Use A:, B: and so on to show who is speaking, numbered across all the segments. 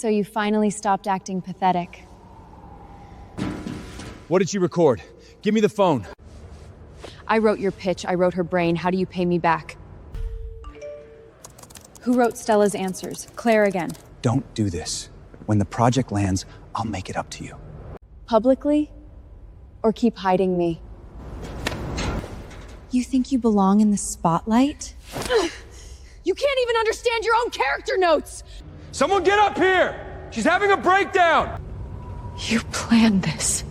A: So you finally stopped acting pathetic.
B: What did she record? Give me the phone.
A: I wrote your pitch, I wrote her brain. How do you pay me back? Who wrote Stella's answers? Claire again.
C: Don't do this. When the project lands, I'll make it up to you.
A: Publicly? Or keep hiding me? You think you belong in the spotlight? You can't even understand your own character notes!
B: Someone get up here! She's having a breakdown!
A: You planned this.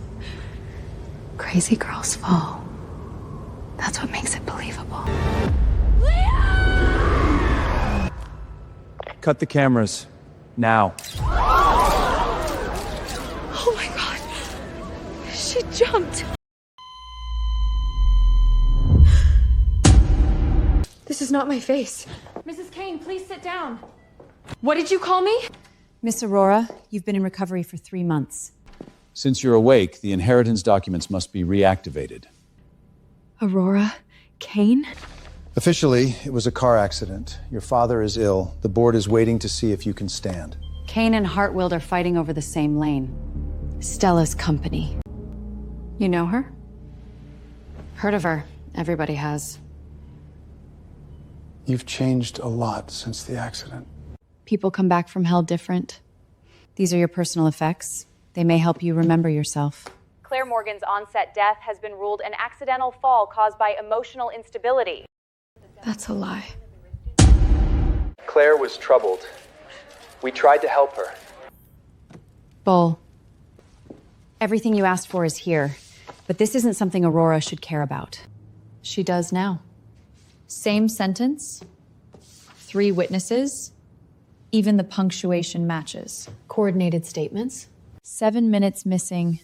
A: Crazy girls fall. That's what makes it believable.
B: Cut the cameras. Now.
A: Oh my god. She jumped. This is not my face. Mrs. Kane, please sit down. What did you call me? Miss Aurora, you've been in recovery for 3 months.
B: Since you're awake, the inheritance documents must be reactivated.
A: Aurora? Kane?
D: Officially, it was a car accident. Your father is ill. The board is waiting to see if you can stand.
A: Kane and Hartwild are fighting over the same lane. Stella's company. You know her? Heard of her. Everybody has.
D: You've changed a lot since the accident.
A: People come back from hell different. These are your personal effects. They may help you remember yourself.
E: Claire Morgan's onset death has been ruled an accidental fall caused by emotional instability.
A: That's a lie.
F: Claire was troubled. We tried to help her.
A: Bull. Everything you asked for is here, but this isn't something Aurora should care about. She does now. Same sentence, 3 witnesses, even the punctuation matches. Coordinated statements. 7 minutes missing,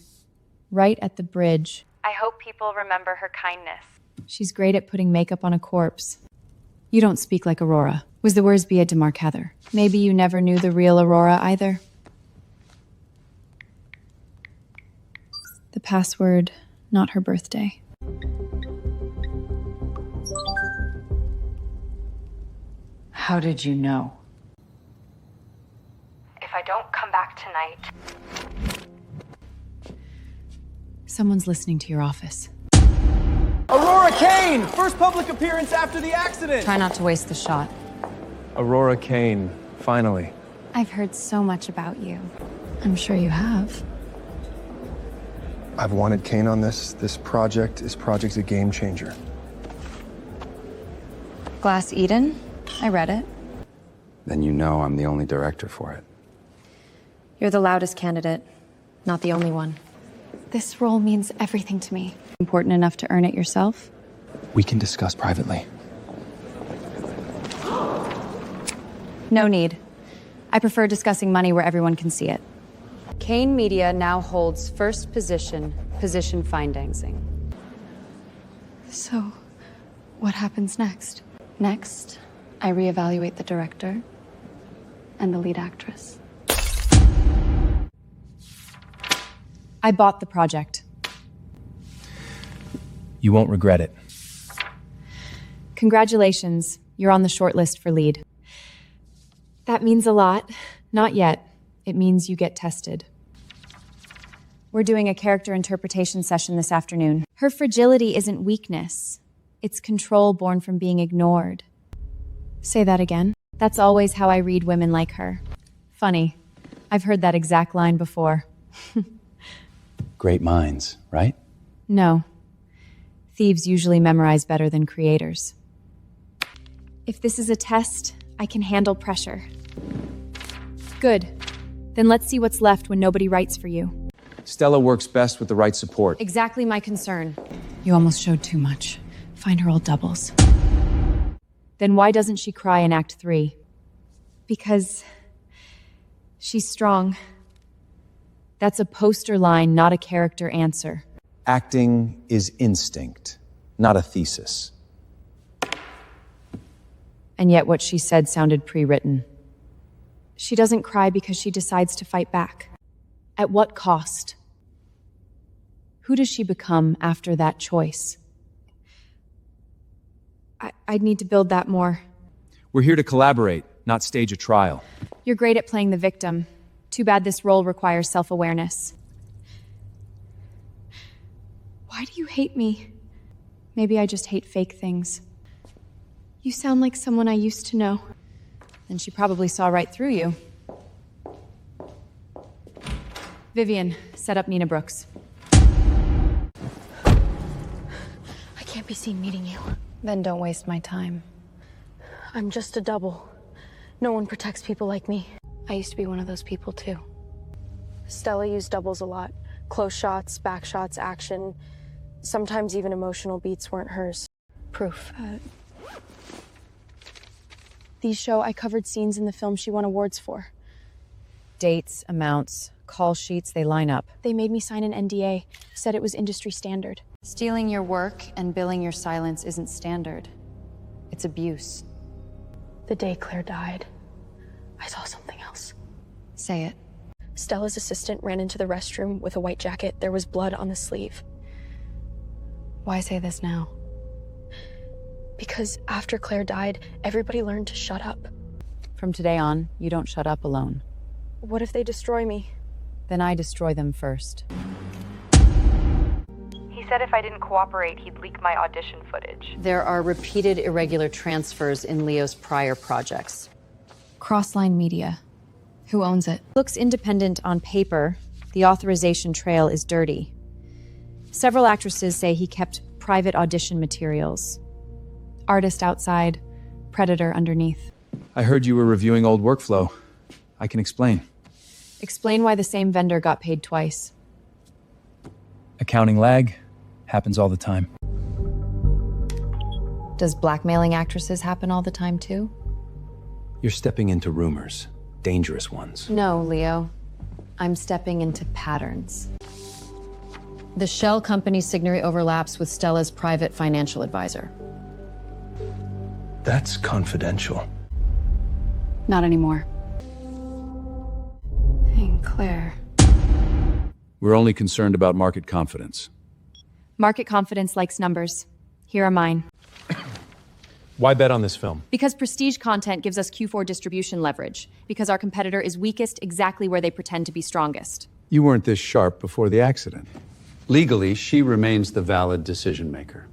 A: right at the bridge.
E: I hope people remember her kindness.
A: She's great at putting makeup on a corpse. You don't speak like Aurora. Was the words Bia DeMarc Heather? Maybe you never knew the real Aurora either. The password, not her birthday. How did you know?
E: If I don't come back tonight...
A: Someone's listening to your office.
B: Aurora Kane! First public appearance after the accident!
A: Try not to waste the shot.
B: Aurora Kane, finally.
A: I've heard so much about you. I'm sure you have.
D: I've wanted Kane on this. This project's a game changer.
A: Glass Eden? I read it.
C: Then you know I'm the only director for it.
A: You're the loudest candidate, not the only one. This role means everything to me. Important enough to earn it yourself?
C: We can discuss privately.
A: No need. I prefer discussing money where everyone can see it. Kane Media now holds first position financing. So, what happens next? Next, I reevaluate the director and the lead actress. I bought the project.
B: You won't regret it.
A: Congratulations, you're on the shortlist for lead. That means a lot. Not yet. It means you get tested. We're doing a character interpretation session this afternoon. Her fragility isn't weakness. It's control born from being ignored. Say that again. That's always how I read women like her. Funny. I've heard that exact line before.
C: Great minds, right?
A: No. Thieves usually memorize better than creators. If this is a test, I can handle pressure. Good. Then let's see what's left when nobody writes for you.
B: Stella works best with the right support.
A: Exactly my concern. You almost showed too much. Find her old doubles. Then why doesn't she cry in Act 3? Because she's strong. That's a poster line, not a character answer.
B: Acting is instinct, not a thesis.
A: And yet what she said sounded pre-written. She doesn't cry because she decides to fight back. At what cost? Who does she become after that choice? I'd need to build that more.
B: We're here to collaborate, not stage a trial.
A: You're great at playing the victim. Too bad this role requires self-awareness. Why do you hate me? Maybe I just hate fake things. You sound like someone I used to know. Then she probably saw right through you. Vivian, set up Nina Brooks.
G: I can't be seen meeting you.
A: Then don't waste my time.
G: I'm just a double. No one protects people like me. I used to be one of those people too. Stella used doubles a lot. Close shots, back shots, action. Sometimes even emotional beats weren't hers. Proof. These show I covered scenes in the film she won awards for.
A: Dates, amounts, call sheets, they line up.
G: They made me sign an NDA, said it was industry standard.
A: Stealing your work and billing your silence isn't standard. It's abuse.
G: The day Claire died, I saw something else.
A: Say it.
G: Stella's assistant ran into the restroom with a white jacket. There was blood on the sleeve.
A: Why say this now?
G: Because after Claire died, everybody learned to shut up.
A: From today on, you don't shut up alone.
G: What if they destroy me?
A: Then I destroy them first.
E: He said if I didn't cooperate, he'd leak my audition footage.
H: There are repeated irregular transfers in Leo's prior projects.
A: Crossline Media. Who owns it? Looks independent on paper. The authorization trail is dirty. Several actresses say he kept private audition materials. Artist outside, predator underneath.
C: I heard you were reviewing old workflow. I can explain.
A: Explain why the same vendor got paid twice.
C: Accounting lag happens all the time.
A: Does blackmailing actresses happen all the time too?
C: You're stepping into rumors, dangerous ones.
A: No, Leo. I'm stepping into patterns.
H: The shell company's signatory overlaps with Stella's private financial advisor.
C: That's confidential.
A: Not anymore. Dang, Claire.
C: We're only concerned about market confidence.
A: Market confidence likes numbers. Here are mine.
I: Why bet on this film?
A: Because prestige content gives us Q4 distribution leverage. Because our competitor is weakest exactly where they pretend to be strongest.
C: You weren't this sharp before the accident.
J: Legally, she remains the valid decision maker.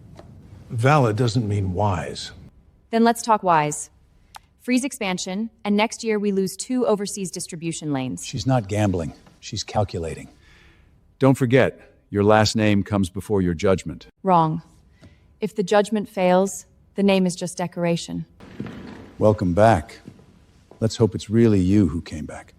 I: Valid doesn't mean wise.
A: Then let's talk wise. Freeze expansion, and next year we lose 2 overseas distribution lanes.
D: She's not gambling. She's calculating.
C: Don't forget, your last name comes before your judgment.
A: Wrong. If the judgment fails, the name is just decoration.
D: Welcome back. Let's hope it's really you who came back.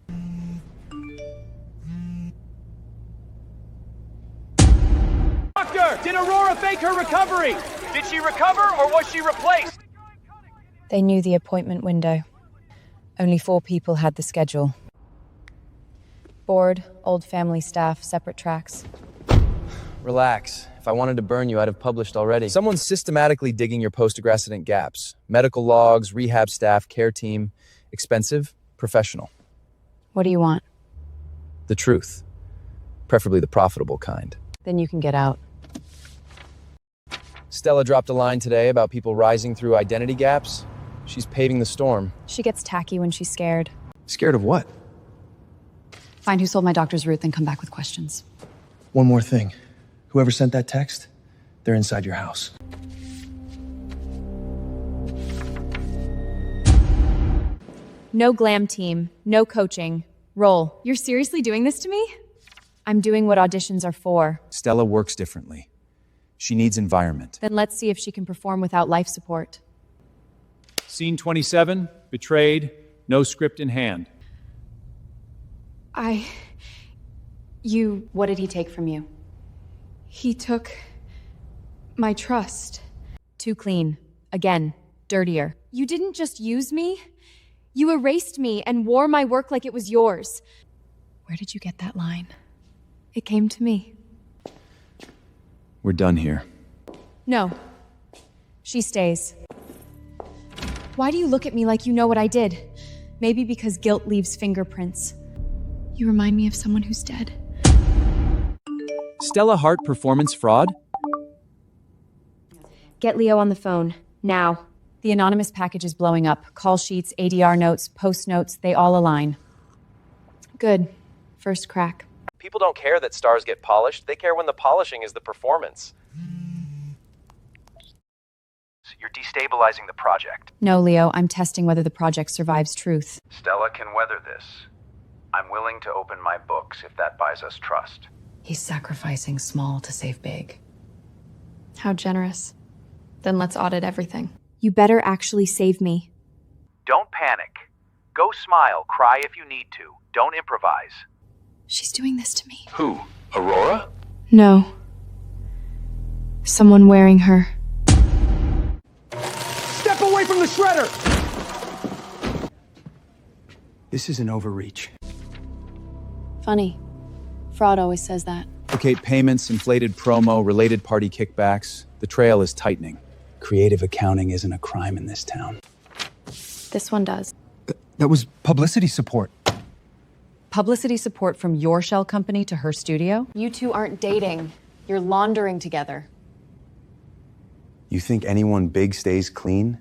B: Doctor, did Aurora fake her recovery? Did she recover or was she replaced?
A: They knew the appointment window. Only 4 people had the schedule. Board, old family staff, separate tracks.
F: Relax. If I wanted to burn you, I'd have published already. Someone's systematically digging your post-accident gaps. Medical logs, rehab staff, care team. Expensive, professional.
A: What do you want?
F: The truth. Preferably the profitable kind.
A: Then you can get out.
F: Stella dropped a line today about people rising through identity gaps. She's paving the storm.
A: She gets tacky when she's scared.
C: Scared of what?
A: Find who sold my doctor's route, then come back with questions.
F: One more thing. Whoever sent that text, they're inside your house.
A: No glam team, no coaching. Roll. You're seriously doing this to me? I'm doing what auditions are for.
C: Stella works differently. She needs environment.
A: Then let's see if she can perform without life support.
C: Scene 27, betrayed, no script in hand.
A: What did he take from you?
G: He took my trust.
A: Too clean. Again, dirtier. You didn't just use me. You erased me and wore my work like it was yours. Where did you get that line? It came to me.
C: We're done here.
A: No. She stays. Why do you look at me like you know what I did? Maybe because guilt leaves fingerprints. You remind me of someone who's dead.
C: Stella Hart performance fraud?
A: Get Leo on the phone. Now. The anonymous package is blowing up. Call sheets, ADR notes, post notes, they all align. Good. First crack.
F: People don't care that stars get polished. They care when the polishing is the performance.
K: You're destabilizing the project.
A: No, Leo, I'm testing whether the project survives truth.
K: Stella can weather this. I'm willing to open my books if that buys us trust.
H: He's sacrificing small to save big.
G: How generous. Then let's audit everything.
A: You better actually save me.
K: Don't panic. Go smile, cry if you need to. Don't improvise.
A: She's doing this to me.
J: Who? Aurora?
A: No. Someone wearing her.
B: Step away from the shredder!
C: This is an overreach.
G: Funny. Fraud always says that.
C: Duplicate payments, inflated promo, related party kickbacks. The trail is tightening.
J: Creative accounting isn't a crime in this town.
G: This one does.
C: That was publicity support.
H: Publicity support from your shell company to her studio?
G: You two aren't dating. You're laundering together.
D: You think anyone big stays clean?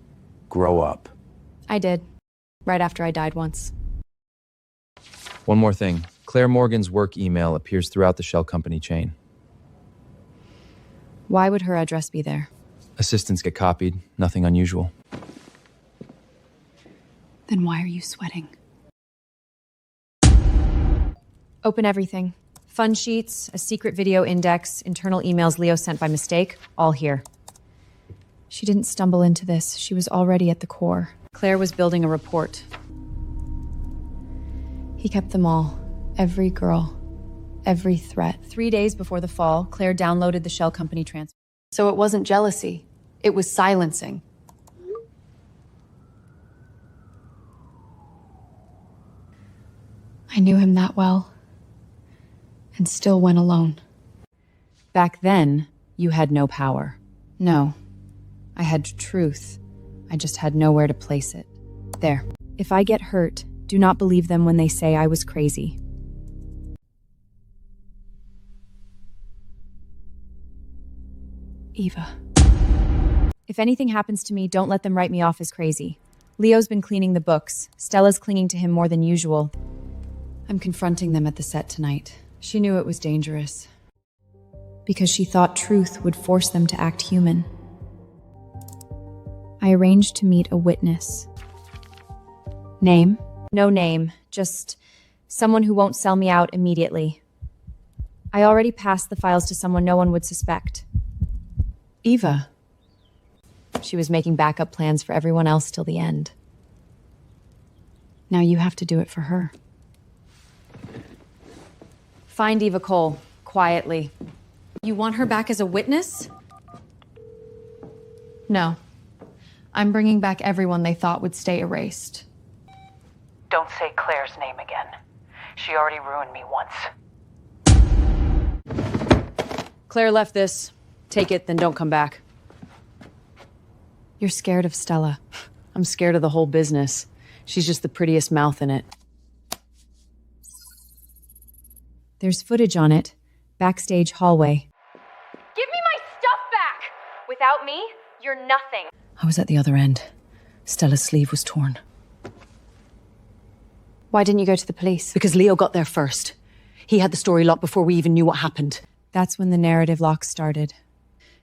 D: Grow up.
G: I did. Right after I died once.
F: One more thing. Claire Morgan's work email appears throughout the shell company chain.
A: Why would her address be there?
F: Assistants get copied. Nothing unusual.
A: Then why are you sweating? Open everything. Fun sheets, a secret video index, internal emails Leo sent by mistake, all here. She didn't stumble into this. She was already at the core. Claire was building a report. He kept them all. Every girl. Every threat. 3 days before the fall, Claire downloaded the shell company transfer.
G: So it wasn't jealousy. It was silencing. I knew him that well. And still went alone.
A: Back then, you had no power. No. I had truth. I just had nowhere to place it. There. If I get hurt, do not believe them when they say I was crazy. Eva. If anything happens to me, don't let them write me off as crazy. Leo's been cleaning the books. Stella's clinging to him more than usual. I'm confronting them at the set tonight. She knew it was dangerous. Because she thought truth would force them to act human. I arranged to meet a witness. Name? No name, just someone who won't sell me out immediately. I already passed the files to someone no one would suspect. Eva. She was making backup plans for everyone else till the end. Now you have to do it for her. Find Eva Cole, quietly.
G: You want her back as a witness? No. I'm bringing back everyone they thought would stay erased.
L: Don't say Claire's name again. She already ruined me once.
A: Claire left this. Take it, then don't come back. You're scared of Stella.
H: I'm scared of the whole business. She's just the prettiest mouth in it.
A: There's footage on it. Backstage hallway.
E: Give me my stuff back! Without me, you're nothing.
H: I was at the other end. Stella's sleeve was torn.
A: Why didn't you go to the police?
H: Because Leo got there first. He had the story locked before we even knew what happened.
A: That's when the narrative lock started.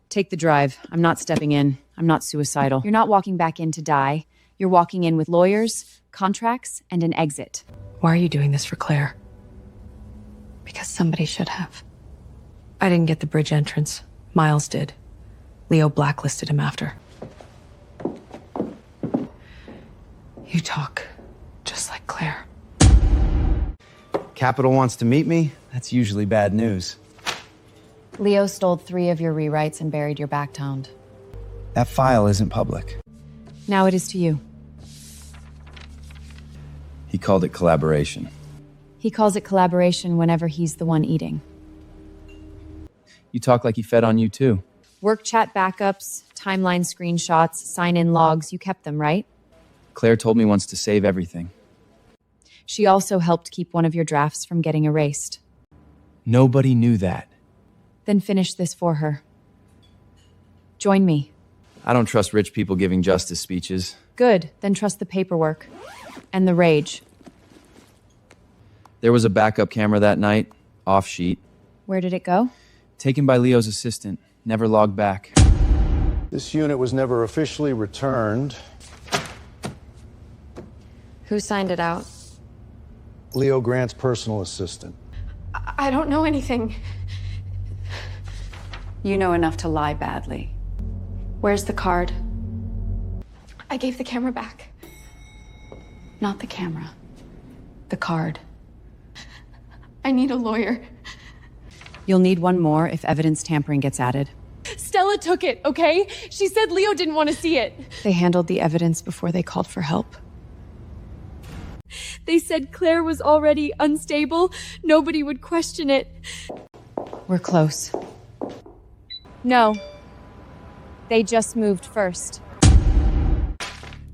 H: Take the drive. I'm not stepping in. I'm not suicidal.
A: You're not walking back in to die. You're walking in with lawyers, contracts, and an exit.
H: Why are you doing this for Claire?
G: Because somebody should have.
H: I didn't get the bridge entrance. Miles did. Leo blacklisted him after. You talk just like Claire.
D: Capital wants to meet me? That's usually bad news.
A: Leo stole 3 of your rewrites and buried your backtound.
D: That file isn't public.
A: Now it is to you.
F: He called it collaboration.
A: He calls it collaboration whenever he's the one eating.
F: You talk like he fed on you too.
A: Work chat backups, timeline screenshots, sign-in logs, you kept them, right?
F: Claire told me once to save everything.
A: She also helped keep one of your drafts from getting erased.
F: Nobody knew that.
A: Then finish this for her. Join me.
F: I don't trust rich people giving justice speeches.
A: Good, then trust the paperwork. And the rage.
F: There was a backup camera that night, off sheet.
A: Where did it go?
F: Taken by Leo's assistant, never logged back.
D: This unit was never officially returned.
G: Who signed it out?
D: Leo Grant's personal assistant.
G: I don't know anything.
L: You know enough to lie badly.
G: Where's the card? I gave the camera back.
L: Not the camera. The card.
G: I need a lawyer.
A: You'll need one more if evidence tampering gets added.
G: Stella took it, okay? She said Leo didn't want to see it.
A: They handled the evidence before they called for help.
G: They said Claire was already unstable. Nobody would question it.
A: We're close. No. They just moved first.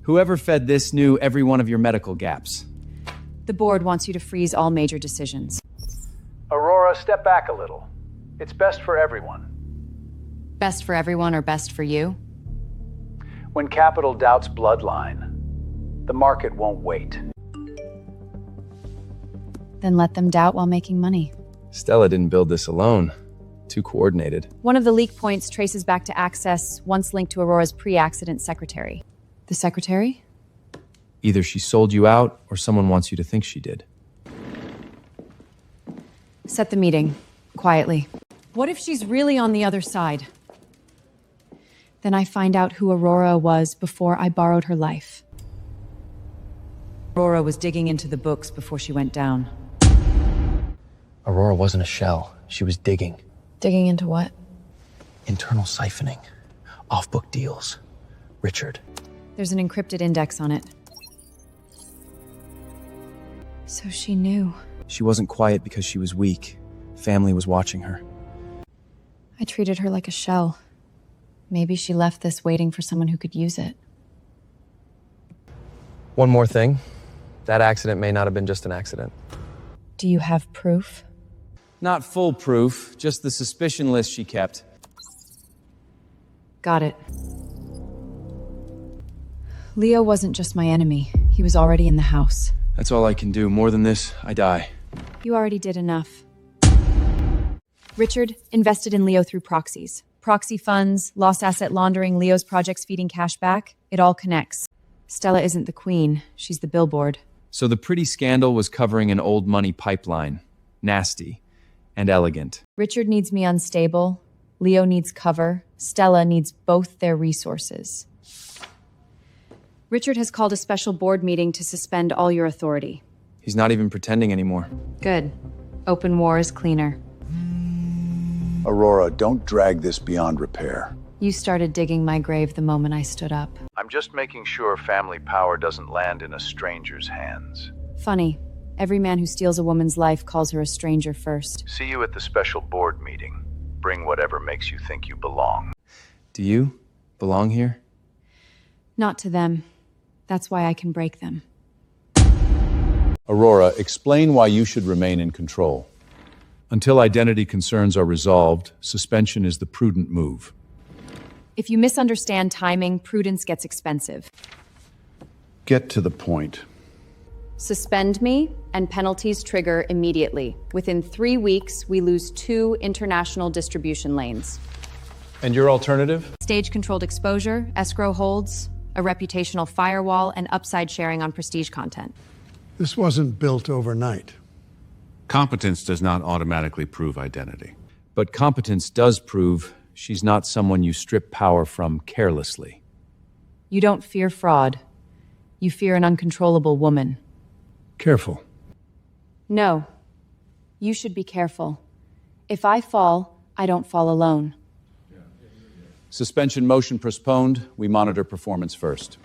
C: Whoever fed this knew every one of your medical gaps.
A: The board wants you to freeze all major decisions.
K: Aurora, step back a little. It's best for everyone.
H: Best for everyone or best for you?
K: When capital doubts bloodline, the market won't wait.
A: Then let them doubt while making money.
F: Stella didn't build this alone. Too coordinated.
A: One of the leak points traces back to access once linked to Aurora's pre-accident secretary. The secretary?
F: Either she sold you out or someone wants you to think she did.
A: Set the meeting. Quietly. What if she's really on the other side? Then I find out who Aurora was before I borrowed her life. Aurora was digging into the books before she went down.
F: Aurora wasn't a shell. She was digging.
G: Digging into what?
F: Internal siphoning. Off-book deals. Richard.
A: There's an encrypted index on it. So she knew.
F: She wasn't quiet because she was weak. Family was watching her.
A: I treated her like a shell. Maybe she left this waiting for someone who could use it.
F: One more thing. That accident may not have been just an accident.
A: Do you have proof?
C: Not full proof, just the suspicion list she kept.
A: Got it. Leo wasn't just my enemy. He was already in the house.
C: That's all I can do. More than this, I die.
A: You already did enough. Richard invested in Leo through proxies. Proxy funds, lost asset laundering, Leo's projects feeding cash back. It all connects. Stella isn't the queen. She's the billboard.
C: So the pretty scandal was covering an old money pipeline. Nasty. And elegant.
A: Richard needs me unstable. Leo needs cover. Stella needs both their resources. Richard has called a special board meeting to suspend all your authority.
F: He's not even pretending anymore.
A: Good. Open war is cleaner.
D: Aurora, don't drag this beyond repair.
A: You started digging my grave the moment I stood up.
K: I'm just making sure family power doesn't land in a stranger's hands.
A: Funny. Every man who steals a woman's life calls her a stranger first.
K: See you at the special board meeting. Bring whatever makes you think you belong.
F: Do you belong here?
A: Not to them. That's why I can break them.
I: Aurora, explain why you should remain in control. Until identity concerns are resolved, suspension is the prudent move.
A: If you misunderstand timing, prudence gets expensive.
I: Get to the point.
A: Suspend me, and penalties trigger immediately. Within 3 weeks, we lose 2 international distribution lanes.
I: And your alternative?
A: Stage-controlled exposure, escrow holds, a reputational firewall, and upside sharing on prestige content.
M: This wasn't built overnight.
I: Competence does not automatically prove identity.
C: But competence does prove she's not someone you strip power from carelessly.
A: You don't fear fraud. You fear an uncontrollable woman.
I: Careful.
A: No. You should be careful. If I fall, I don't fall alone.
C: Suspension motion postponed. We monitor performance first.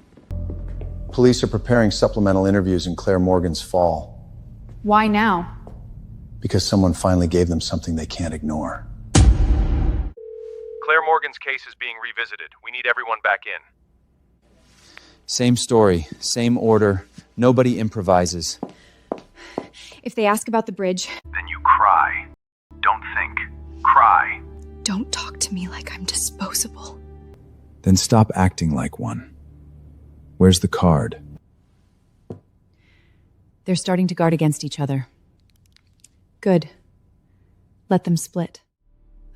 D: Police are preparing supplemental interviews in Claire Morgan's fall.
G: Why now?
D: Because someone finally gave them something they can't ignore.
K: Claire Morgan's case is being revisited. We need everyone back in.
F: Same story, same order. Nobody improvises.
A: If they ask about the bridge,
K: Then you cry. Don't think. Cry.
A: don't talk to me like I'm disposable.
F: Then stop acting like one. Where's the card?
A: They're starting to guard against each other. Good. Let them split.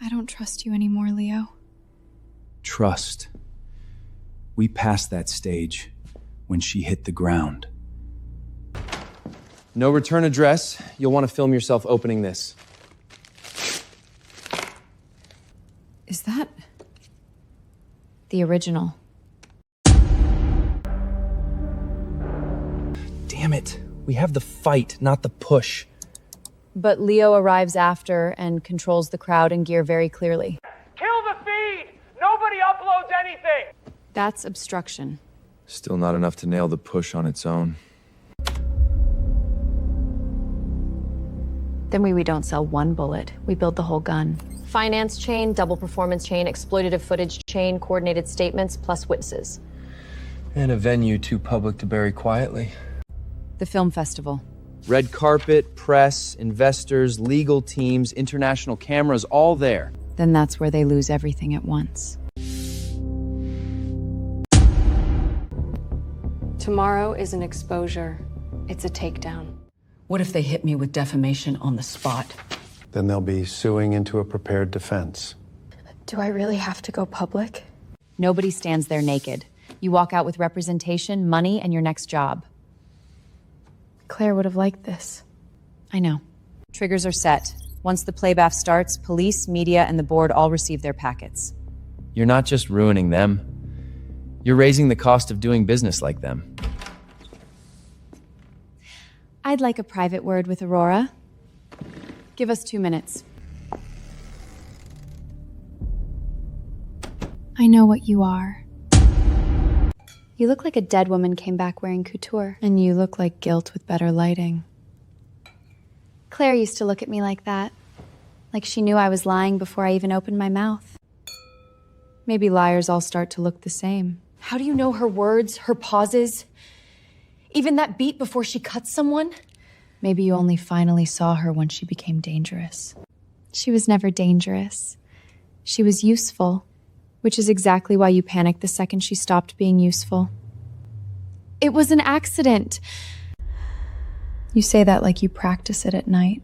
N: I don't trust you anymore, Leo.
I: Trust. We passed that stage when she hit the ground.
F: No return address. You'll want to film yourself opening this.
A: Is that the original?
F: Damn it. We have the fight, not the push.
A: But Leo arrives after and controls the crowd and gear very clearly.
B: Kill the feed! Nobody uploads anything!
A: That's obstruction.
C: Still not enough to nail the push on its own.
A: Then we don't sell one bullet. We build the whole gun.
H: Finance chain, double performance chain, exploitative footage chain, coordinated statements, plus witnesses.
F: And a venue too public to bury quietly.
A: The film festival.
F: Red carpet, press, investors, legal teams, international cameras, all there.
A: Then that's where they lose everything at once.
G: Tomorrow is an exposure. It's a takedown.
O: What if they hit me with defamation on the spot?
D: Then they'll be suing into a prepared defense.
G: Do I really have to go public?
A: Nobody stands there naked. You walk out with representation, money, and your next job.
G: Claire would have liked this.
A: I know. Triggers are set. Once the playback starts, police, media, and the board all receive their packets.
F: You're not just ruining them. You're raising the cost of doing business like them.
A: I'd like a private word with Aurora. Give us 2 minutes.
N: I know what you are.
A: You look like a dead woman came back wearing couture.
N: And you look like guilt with better lighting.
A: Claire used to look at me like that. Like she knew I was lying before I even opened my mouth. Maybe liars all start to look the same.
N: How do you know her words, her pauses? Even that beat before she cuts someone?
A: Maybe you only finally saw her when she became dangerous.
N: She was never dangerous. She was useful.
A: Which is exactly why you panicked the second she stopped being useful.
N: It was an accident.
A: You say that like you practice it at night.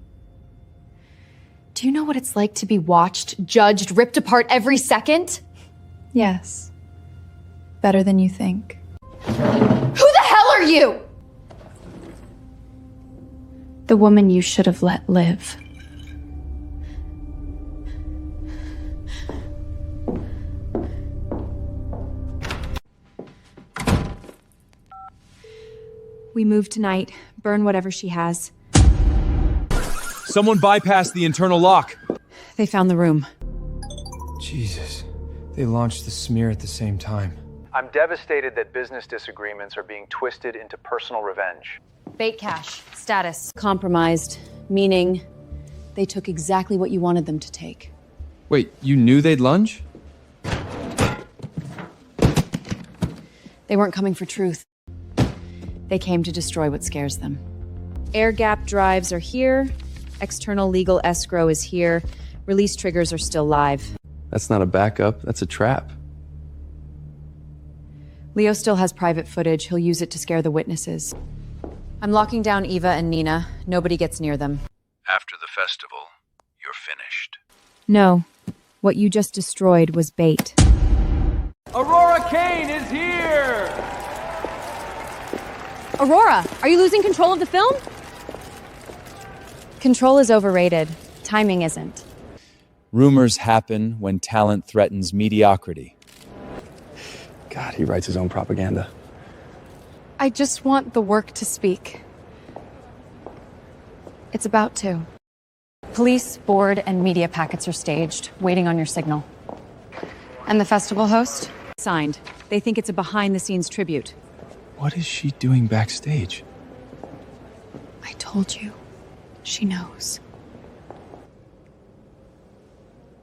N: Do you know what it's like to be watched, judged, ripped apart every second?
A: Yes. Better than you think.
N: Who the hell are you?
A: The woman you should have let live. We move tonight. Burn whatever she has.
C: Someone bypassed the internal lock.
A: They found the room.
F: Jesus. They launched the smear at the same time.
K: I'm devastated that business disagreements are being twisted into personal revenge.
H: Bait cash. Status.
A: Compromised, meaning they took exactly what you wanted them to take.
C: Wait, you knew they'd lunge?
A: They weren't coming for truth. They came to destroy what scares them. Air gap drives are here. External legal escrow is here. Release triggers are still live.
F: That's not a backup, that's a trap.
A: Leo still has private footage. He'll use it to scare the witnesses. I'm locking down Eva and Nina. Nobody gets near them.
I: After the festival, you're finished.
A: No. What you just destroyed was bait.
B: Aurora Kane is here!
A: Aurora, are you losing control of the film? Control is overrated. Timing isn't.
C: Rumors happen when talent threatens mediocrity.
F: God, he writes his own propaganda.
N: I just want the work to speak.
A: It's about to. Police, board, and media packets are staged, waiting on your signal.
N: And the festival host?
A: Signed. They think it's a behind-the-scenes tribute.
F: What is she doing backstage?
N: I told you. She knows.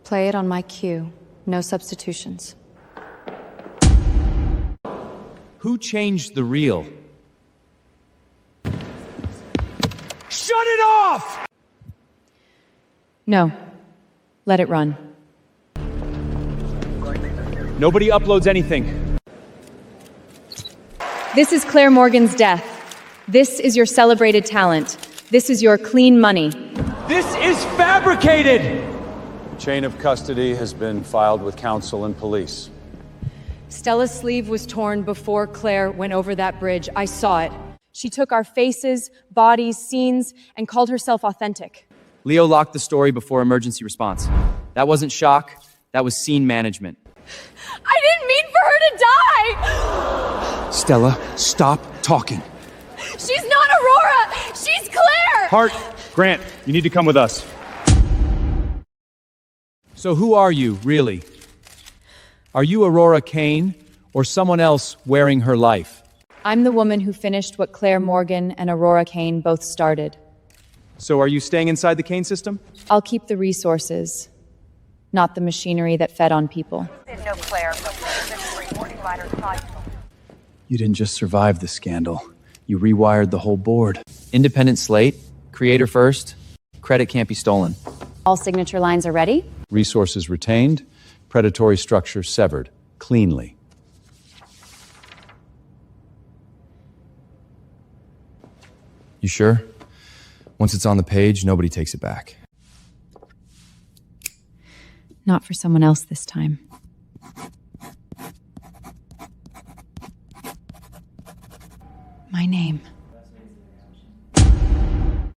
A: Play it on my cue. No substitutions.
C: Who changed the reel? Shut it off!
A: No. Let it run.
C: Nobody uploads anything.
A: This is Claire Morgan's death. This is your celebrated talent. This is your clean money.
B: This is fabricated!
I: Chain of custody has been filed with counsel and police.
H: Stella's sleeve was torn before Claire went over that bridge. I saw it.
A: She took our faces, bodies, scenes, and called herself authentic.
C: Leo locked the story before emergency response. That wasn't shock, that was scene management.
N: I didn't mean for her to die!
C: Stella, stop talking.
N: She's not Aurora! She's Claire!
B: Hart, Grant, you need to come with us.
C: So who are you, really? Are you Aurora Kane, or someone else wearing her life?
A: I'm the woman who finished what Claire Morgan and Aurora Kane both started.
C: So are you staying inside the Kane system?
A: I'll keep the resources, not the machinery that fed on people.
L: No Claire.
F: You didn't just survive the scandal. You rewired the whole board.
C: Independent slate, creator first, credit can't be stolen.
A: All signature lines are ready?
I: Resources retained, predatory structure severed, cleanly.
C: You sure? Once it's on the page, nobody takes it back.
A: Not for someone else this time. My name.